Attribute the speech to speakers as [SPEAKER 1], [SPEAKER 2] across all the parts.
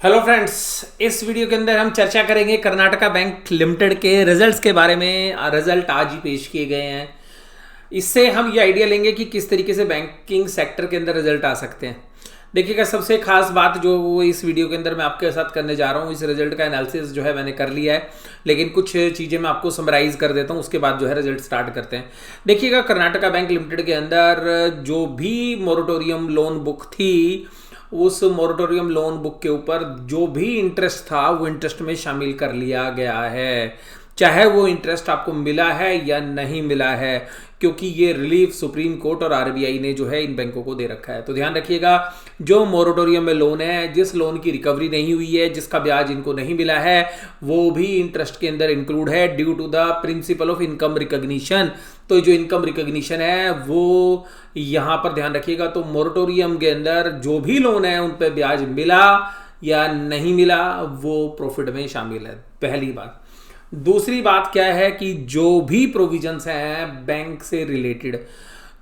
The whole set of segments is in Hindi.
[SPEAKER 1] हेलो फ्रेंड्स, इस वीडियो के अंदर हम चर्चा करेंगे कर्नाटका बैंक लिमिटेड के रिजल्ट्स के बारे में। रिजल्ट आज ही पेश किए गए हैं। इससे हम ये आइडिया लेंगे कि किस तरीके से बैंकिंग सेक्टर के अंदर रिजल्ट आ सकते हैं। देखिएगा, सबसे खास बात जो वो इस वीडियो के अंदर मैं आपके साथ करने जा रहा हूँ, इस रिजल्ट का एनालिसिस जो है मैंने कर लिया है, लेकिन कुछ चीज़ें मैं आपको समराइज कर देता हूँ, उसके बाद जो है रिजल्ट स्टार्ट करते हैं। देखिएगा, कर्नाटका बैंक लिमिटेड के अंदर जो भी मोरेटोरियम लोन बुक थी, उस मोरेटोरियम लोन बुक के ऊपर जो भी इंटरेस्ट था वो इंटरेस्ट में शामिल कर लिया गया है, चाहे वो इंटरेस्ट आपको मिला है या नहीं मिला है, क्योंकि ये रिलीफ सुप्रीम कोर्ट और आरबीआई ने जो है इन बैंकों को दे रखा है। तो ध्यान रखिएगा, जो मोरेटोरियम में लोन है, जिस लोन की रिकवरी नहीं हुई है, जिसका ब्याज इनको नहीं मिला है, वो भी इंटरेस्ट के अंदर इंक्लूड है due to the principle of income recognition. तो जो इनकम रिकग्निशन है वो यहां पर ध्यान रखिएगा। तो मोरेटोरियम के अंदर जो भी लोन है उन पर ब्याज मिला या नहीं मिला वो प्रॉफिट में शामिल है, पहली बात। दूसरी बात क्या है कि जो भी प्रोविजंस हैं बैंक से रिलेटेड,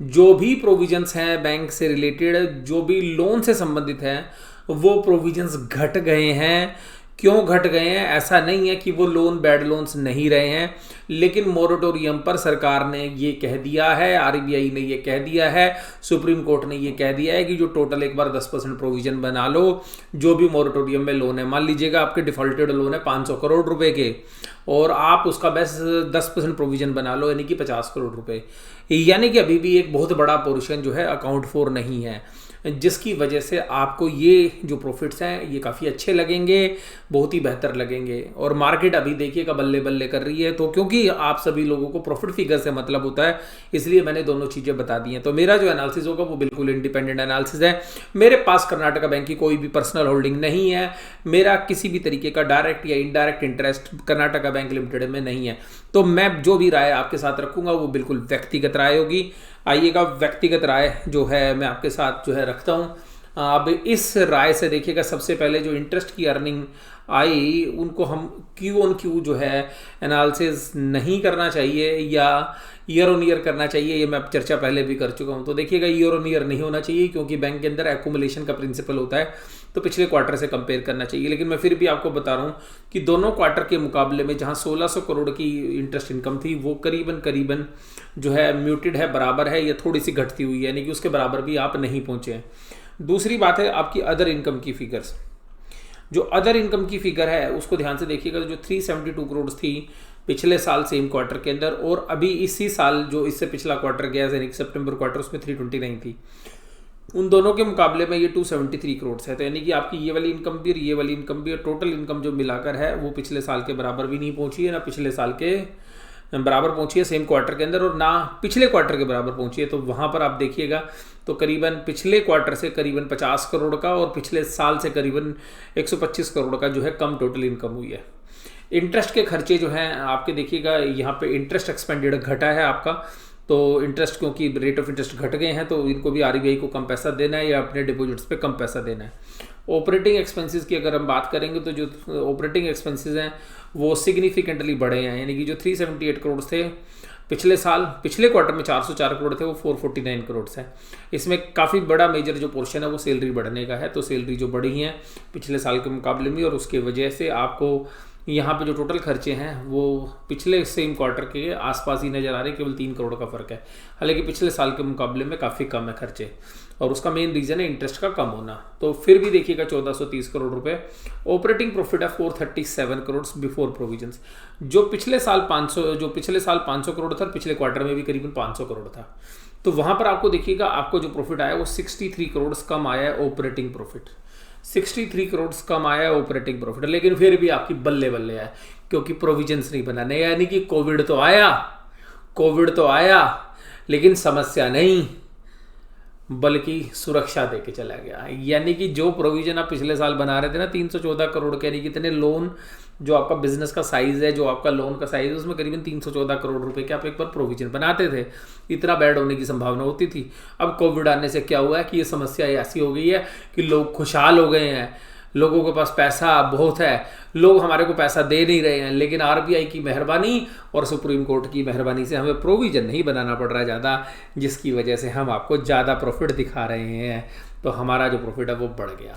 [SPEAKER 1] जो भी प्रोविजंस हैं बैंक से रिलेटेड, जो भी लोन से संबंधित हैं, वो प्रोविजंस घट गए हैं। क्यों घट गए हैं? ऐसा नहीं है कि वो लोन बैड लोन्स नहीं रहे हैं, लेकिन मोरेटोरियम पर सरकार ने ये कह दिया है, आरबीआई ने ये कह दिया है, सुप्रीम कोर्ट ने ये कह दिया है कि जो टोटल एक बार 10% प्रोविजन बना लो, जो भी मोरेटोरियम में लोन है। मान लीजिएगा आपके डिफॉल्टेड लोन है 500 करोड़ रुपए के, और आप उसका बस 10% प्रोविजन बना लो, यानी कि 50 करोड़ रुपए, यानी कि अभी भी एक बहुत बड़ा पोर्शन जो है अकाउंट फॉर नहीं है, जिसकी वजह से आपको ये जो प्रॉफिट्स हैं ये काफ़ी अच्छे लगेंगे, बहुत ही बेहतर लगेंगे। और मार्केट अभी देखिएगा बल्ले बल्ले कर रही है। तो क्योंकि आप सभी लोगों को प्रॉफिट फिगर से मतलब होता है, इसलिए मैंने दोनों चीज़ें बता दी हैं। तो मेरा जो एनालिसिस होगा वो बिल्कुल इंडिपेंडेंट एनालिसिस है। मेरे पास कर्नाटका बैंक की कोई भी पर्सनल होल्डिंग नहीं है। मेरा किसी भी तरीके का डायरेक्ट या indirect interest Karnataka bank limited में नहीं है। तो मैं जो भी राय आपके साथ रखूंगा वो बिल्कुल व्यक्तिगत राय होगी। आइएगा, व्यक्तिगत राय जो है मैं आपके साथ जो है रखता हूँ। अब इस राय से देखिएगा, सबसे पहले जो इंटरेस्ट की अर्निंग आई उनको हम क्यू ऑन क्यू जो है एनालिसिस नहीं करना चाहिए या ईयर ऑन ईयर करना चाहिए, ये मैं अब चर्चा पहले भी कर चुका हूँ। तो देखिएगा, ईयर ऑन ईयर नहीं होना चाहिए, क्योंकि बैंक के अंदर एक्यूमुलेशन का प्रिंसिपल होता है, तो पिछले क्वार्टर से कंपेयर करना चाहिए। लेकिन मैं फिर भी आपको बता रहा हूँ कि दोनों क्वार्टर के मुकाबले में जहाँ 1600 करोड़ की इंटरेस्ट इनकम थी, वो करीबन करीबन जो है म्यूटेड है, बराबर है या थोड़ी सी घटती हुई है, यानी कि उसके बराबर भी आप नहीं पहुँचे हैं। दूसरी बात है आपकी अदर इनकम की फिगर्स। जो अदर इनकम की फिगर है उसको ध्यान से देखिएगा। जो 372 करोड़ थी पिछले साल सेम क्वार्टर के अंदर, और अभी इसी साल जो इससे पिछला क्वार्टर गया यानी कि सितंबर क्वार्टर, उसमें 329 थी। उन दोनों के मुकाबले में ये 273 करोड़ है। तो यानी कि आपकी ये वाली इनकम भी और ये वाली इनकम भी और टोटल इनकम जो मिलाकर है वो पिछले साल के बराबर भी नहीं पहुंची है, ना पिछले साल के बराबर पहुंची है सेम क्वार्टर के अंदर, और ना पिछले क्वार्टर के बराबर पहुंची है। तो वहां पर आप देखिएगा तो करीबन पिछले क्वार्टर से करीबन 50 करोड़ का और पिछले साल से करीबन 125 करोड़ का जो है कम टोटल इनकम हुई है। इंटरेस्ट के खर्चे जो हैं आपके देखिएगा, यहाँ पे इंटरेस्ट एक्सपेंडेड घटा है आपका। तो इंटरेस्ट, क्योंकि रेट ऑफ इंटरेस्ट घट गए हैं, तो इनको भी आरबीआई को कम पैसा देना है या अपने डिपॉजिट्स पे कम पैसा देना है। ऑपरेटिंग एक्सपेंसेस की अगर हम बात करेंगे तो जो ऑपरेटिंग एक्सपेंसेस हैं वो सिग्निफिकेंटली बढ़े हैं, यानी कि जो 378 करोड़ थे पिछले साल, पिछले क्वार्टर में 404 करोड़ थे, वो 449 करोड़ है। इसमें काफ़ी बड़ा मेजर जो पोर्शन है वो सैलरी बढ़ने का है। तो सैलरी जो बढ़ी हैं पिछले साल के मुकाबले में, और उसके वजह से आपको यहाँ पे जो टोटल खर्चे हैं वो पिछले सेम क्वार्टर के आसपास ही नज़र आ रहे हैं, केवल 3 करोड़ का फ़र्क है। हालांकि पिछले साल के मुकाबले में काफ़ी कम है खर्चे, और उसका मेन रीज़न है इंटरेस्ट का कम होना। तो फिर भी देखिएगा 1430 करोड़ रुपए ऑपरेटिंग प्रॉफिट है, 437 करोड़ बिफोर प्रोविजंस। जो पिछले साल 500 करोड़ था, पिछले क्वार्टर में भी करीबन 500 करोड़ था। तो वहाँ पर आपको देखिएगा, आपको जो प्रॉफिट आया वो 63 करोड़ कम आया है ऑपरेटिंग प्रॉफिट, 63 करोड़ कम आया है ऑपरेटिंग प्रॉफिट। लेकिन फिर भी आपकी बल्ले बल्ले है, क्योंकि प्रोविजंस नहीं बनाने, यानी कि कोविड तो आया लेकिन समस्या नहीं बल्कि सुरक्षा देके चला गया। यानी कि जो प्रोविजन आप पिछले साल बना रहे थे ना 314 करोड़ के, यानी कि इतने लोन, जो आपका बिजनेस का साइज है, जो आपका लोन का साइज है, उसमें करीबन 314 करोड़ रुपए के आप एक बार प्रोविजन बनाते थे। इतना बैड होने की संभावना होती थी। अब कोविड आने से क्या हुआ है कि ये समस्या ऐसी हो गई है कि लोग खुशहाल हो गए हैं, लोगों के पास पैसा बहुत है, लोग हमारे को पैसा दे नहीं रहे हैं, लेकिन आरबीआई की मेहरबानी और सुप्रीम कोर्ट की मेहरबानी से हमें प्रोविजन नहीं बनाना पड़ रहा है ज़्यादा, जिसकी वजह से हम आपको ज़्यादा प्रॉफिट दिखा रहे हैं। तो हमारा जो प्रॉफिट है वो बढ़ गया।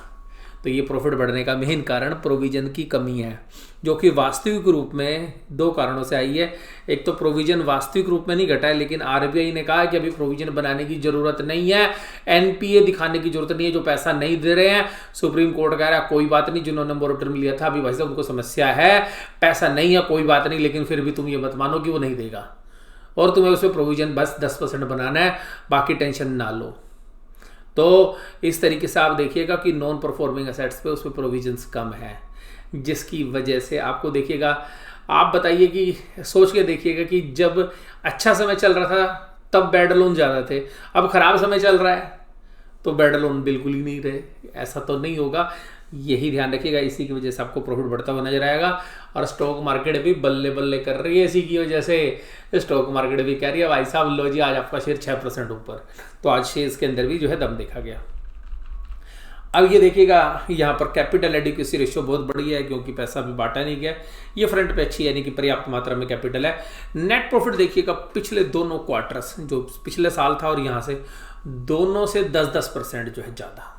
[SPEAKER 1] तो ये प्रॉफिट बढ़ने का मेन कारण प्रोविजन की कमी है, जो कि वास्तविक रूप में दो कारणों से आई है। एक तो प्रोविजन वास्तविक रूप में नहीं घटा है, लेकिन आरबीआई ने कहा कि अभी प्रोविजन बनाने की जरूरत नहीं है, एनपीए दिखाने की जरूरत नहीं है, जो पैसा नहीं दे रहे हैं। सुप्रीम कोर्ट कह रहा है कोई बात नहीं, जिन्होंने मोरेटोरियम लिया था अभी भाई साहब उनको समस्या है, पैसा नहीं है कोई बात नहीं, लेकिन फिर भी तुम ये मत मानो कि वो नहीं देगा, और तुम्हें उसमें प्रोविजन बस 10% बनाना है, बाकी टेंशन ना लो। तो इस तरीके से आप देखिएगा कि नॉन परफॉर्मिंग एसेट्स पे उसमें प्रोविजंस कम है, जिसकी वजह से आपको देखिएगा, आप बताइए कि सोच के देखिएगा कि जब अच्छा समय चल रहा था तब बैड लोन ज़्यादा थे, अब खराब समय चल रहा है तो बैड लोन बिल्कुल ही नहीं रहे। ऐसा तो नहीं होगा, यही ध्यान रखिएगा। इसी की वजह से आपको प्रॉफिट बढ़ता हुआ नजर आएगा। और स्टॉक मार्केट भी बल्ले बल्ले कर रही है, इसी की वजह से स्टॉक मार्केट भी कह रही है भाई साहब लो जी आज आपका शेयर 6% ऊपर, तो आज शेयर्स के अंदर भी जो है दम देखा गया। अब ये देखिएगा यहाँ पर कैपिटल एडिक्वेसी रेशियो बहुत बड़ी है, क्योंकि पैसा भी बांटा नहीं गया, ये फ्रंट पे अच्छी है, यानी कि पर्याप्त मात्रा में कैपिटल है। नेट प्रॉफिट देखिएगा पिछले दोनों क्वार्टर्स, जो पिछले साल था और यहाँ से दोनों से 10% जो है ज़्यादा,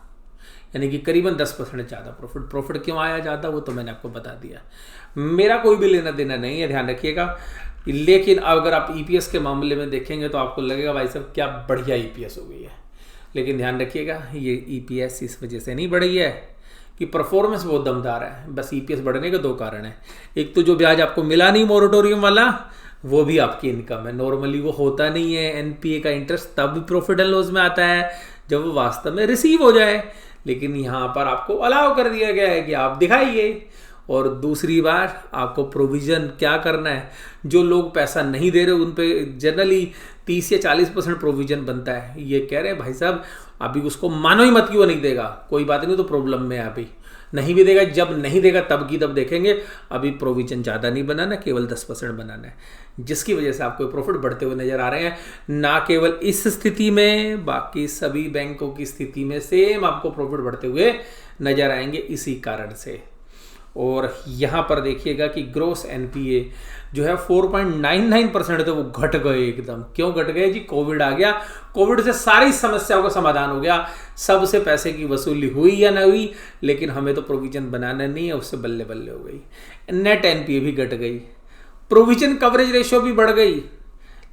[SPEAKER 1] यानी कि करीबन 10% ज़्यादा प्रॉफिट क्यों आया ज़्यादा वो तो मैंने आपको बता दिया। मेरा कोई भी लेना देना नहीं है, ध्यान रखिएगा। लेकिन अगर आप ईपीएस के मामले में देखेंगे तो आपको लगेगा भाई साहब क्या बढ़िया ईपीएस हो गई है, लेकिन ध्यान रखिएगा ये ईपीएस इस वजह से नहीं बढ़ी है कि परफॉर्मेंस बहुत दमदार है। बस ईपीएस बढ़ने के दो कारण हैं, एक तो जो ब्याज आपको मिला नहीं मोरेटोरियम वाला, वो भी आपकी इनकम है। नॉर्मली वो होता नहीं है, एनपीए का इंटरेस्ट तब भी प्रॉफिट एंड लॉस में आता है जब वो वास्तव में रिसीव हो जाए, लेकिन यहाँ पर आपको अलाउ कर दिया गया है कि आप दिखाइए। और दूसरी बार आपको प्रोविजन क्या करना है, जो लोग पैसा नहीं दे रहे उन पे जनरली 30 या 40% प्रोविजन बनता है। ये कह रहे हैं भाई साहब अभी उसको मानो ही मत कि वो नहीं देगा, कोई बात नहीं, तो प्रॉब्लम में है, अभी नहीं भी देगा, जब नहीं देगा तब की तब देखेंगे, अभी प्रोविजन ज़्यादा नहीं बनाना, केवल 10% बनाना है, जिसकी वजह से आपको प्रॉफिट बढ़ते हुए नजर आ रहे हैं। ना केवल इस स्थिति में, बाकी सभी बैंकों की स्थिति में सेम आपको प्रॉफिट बढ़ते हुए नजर आएंगे इसी कारण से। और यहाँ पर देखिएगा कि ग्रोस एनपीए जो है 4.99% थे, वो घट गए एकदम। क्यों घट गए जी? कोविड आ गया, कोविड से सारी समस्याओं का समाधान हो गया, सबसे पैसे की वसूली हुई या ना हुई, लेकिन हमें तो प्रोविजन बनाना नहीं है, उससे बल्ले बल्ले हो गई। नेट एनपीए भी घट गई, प्रोविजन कवरेज रेशियो भी बढ़ गई,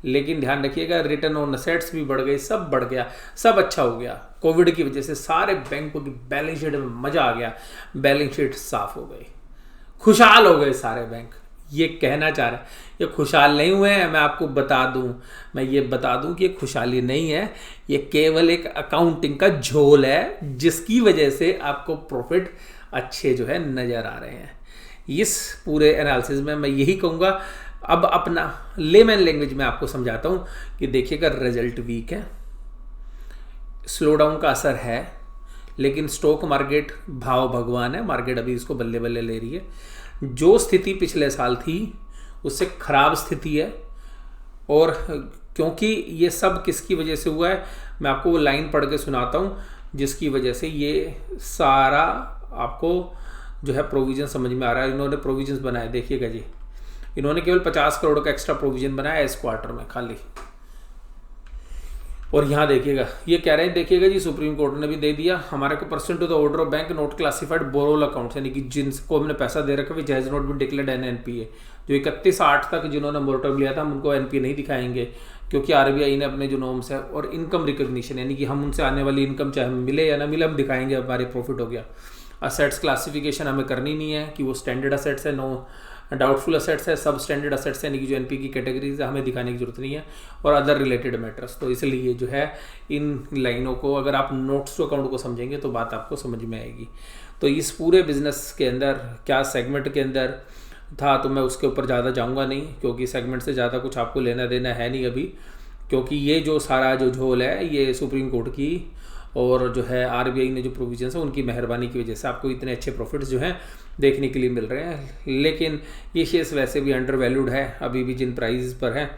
[SPEAKER 1] लेकिन ध्यान रखिएगा रिटर्न ऑन असेट्स भी बढ़ गई, सब बढ़ गया, सब अच्छा हो गया। कोविड की वजह से सारे बैंकों की बैलेंस शीट में मजा आ गया, बैलेंस शीट साफ हो गई, खुशहाल हो गए सारे बैंक। ये कहना चाह रहे हैं ये खुशहाल नहीं हुए हैं, मैं आपको बता दूं, मैं ये बता दूं कि ये खुशहाली नहीं है, ये केवल एक अकाउंटिंग का झोल है, जिसकी वजह से आपको प्रॉफिट अच्छे जो है नजर आ रहे हैं। इस पूरे एनालिसिस में मैं यही कहूँगा। अब अपना लेमैन लैंग्वेज में आपको समझाता हूँ कि देखिएगा रिजल्ट वीक है, स्लो डाउन का असर है, लेकिन स्टॉक मार्केट भाव भगवान है, मार्केट अभी इसको बल्ले बल्ले ले रही है। जो स्थिति पिछले साल थी उससे खराब स्थिति है, और क्योंकि ये सब किसकी वजह से हुआ है, मैं आपको वो लाइन पढ़ के सुनाता हूँ, जिसकी वजह से ये सारा आपको जो है प्रोविजन समझ में आ रहा है। इन्होंने प्रोविजंस बनाए, देखिएगा जी, इन्होंने केवल 50 करोड़ का एक्स्ट्रा प्रोविजन बनाया इस क्वार्टर में खाली। और यहाँ देखिएगा ये कह रहे हैं, देखिएगा जी सुप्रीम कोर्ट ने भी दे दिया हमारे को percent to the order of bank note classified borrowal account, यानी कि जिनको हमने पैसा दे रखा है has not been declared an NPA. जो 31/8 तक जिन्होंने मोरेटोरियम लिया था हम उनको एनपीए नहीं दिखाएंगे, क्योंकि आरबीआई ने अपने जो नॉर्म्स है और इनकम रिकॉग्निशन, यानी कि हम उनसे आने वाली इनकम चाहे हमें मिले या ना मिले हम दिखाएंगे, हमारे प्रॉफिट हो गया। असेट्स क्लासिफिकेशन हमें करनी नहीं है कि वो स्टैंडर्ड असेट्स है, नो डाउटफुल असेट्स है, सब स्टैंडर्ड असेट्स है, यानी कि जो एनपी की कैटेगरीज है हमें दिखाने की जरूरत नहीं है, और अदर रिलेटेड मैटर्स। तो इसलिए जो है इन लाइनों को अगर आप नोट्स टू अकाउंट को समझेंगे तो बात आपको समझ में आएगी। तो इस पूरे बिजनेस के अंदर क्या सेगमेंट के अंदर था, तो मैं उसके ऊपर ज़्यादा जाऊँगा नहीं, क्योंकि सेगमेंट से ज़्यादा कुछ आपको लेना देना है नहीं अभी, क्योंकि ये जो सारा जो झोल है ये सुप्रीम कोर्ट की और जो है आरबीआई ने जो प्रोविजंस है उनकी मेहरबानी की वजह से आपको इतने अच्छे प्रॉफिट्स जो हैं देखने के लिए मिल रहे हैं। लेकिन ये शेयर्स वैसे भी अंडर वैल्यूड है अभी भी जिन प्राइस पर हैं,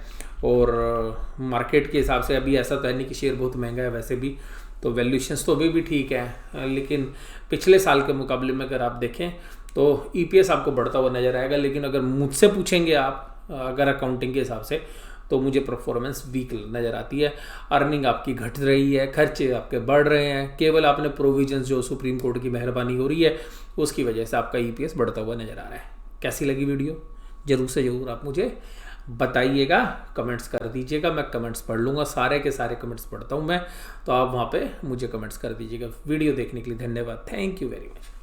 [SPEAKER 1] और मार्केट के हिसाब से अभी ऐसा तो है नहीं कि शेयर बहुत महंगा है, वैसे भी तो वैल्यूशंस तो अभी भी ठीक है, लेकिन पिछले साल के मुकाबले में अगर आप देखें तो ईपीएस आपको बढ़ता हुआ नज़र आएगा। लेकिन अगर मुझसे पूछेंगे आप अगर अकाउंटिंग के हिसाब से, तो मुझे परफॉर्मेंस वीक नज़र आती है। अर्निंग आपकी घट रही है, खर्चे आपके बढ़ रहे हैं, केवल आपने प्रोविजंस जो सुप्रीम कोर्ट की मेहरबानी हो रही है उसकी वजह से आपका EPS बढ़ता हुआ नज़र आ रहा है। कैसी लगी वीडियो ज़रूर से ज़रूर आप मुझे बताइएगा, कमेंट्स कर दीजिएगा। मैं कमेंट्स पढ़ लूँगा, सारे के सारे कमेंट्स पढ़ता हूँ मैं, तो आप वहाँ पे मुझे कमेंट्स कर दीजिएगा। वीडियो देखने के लिए धन्यवाद। Thank you very much.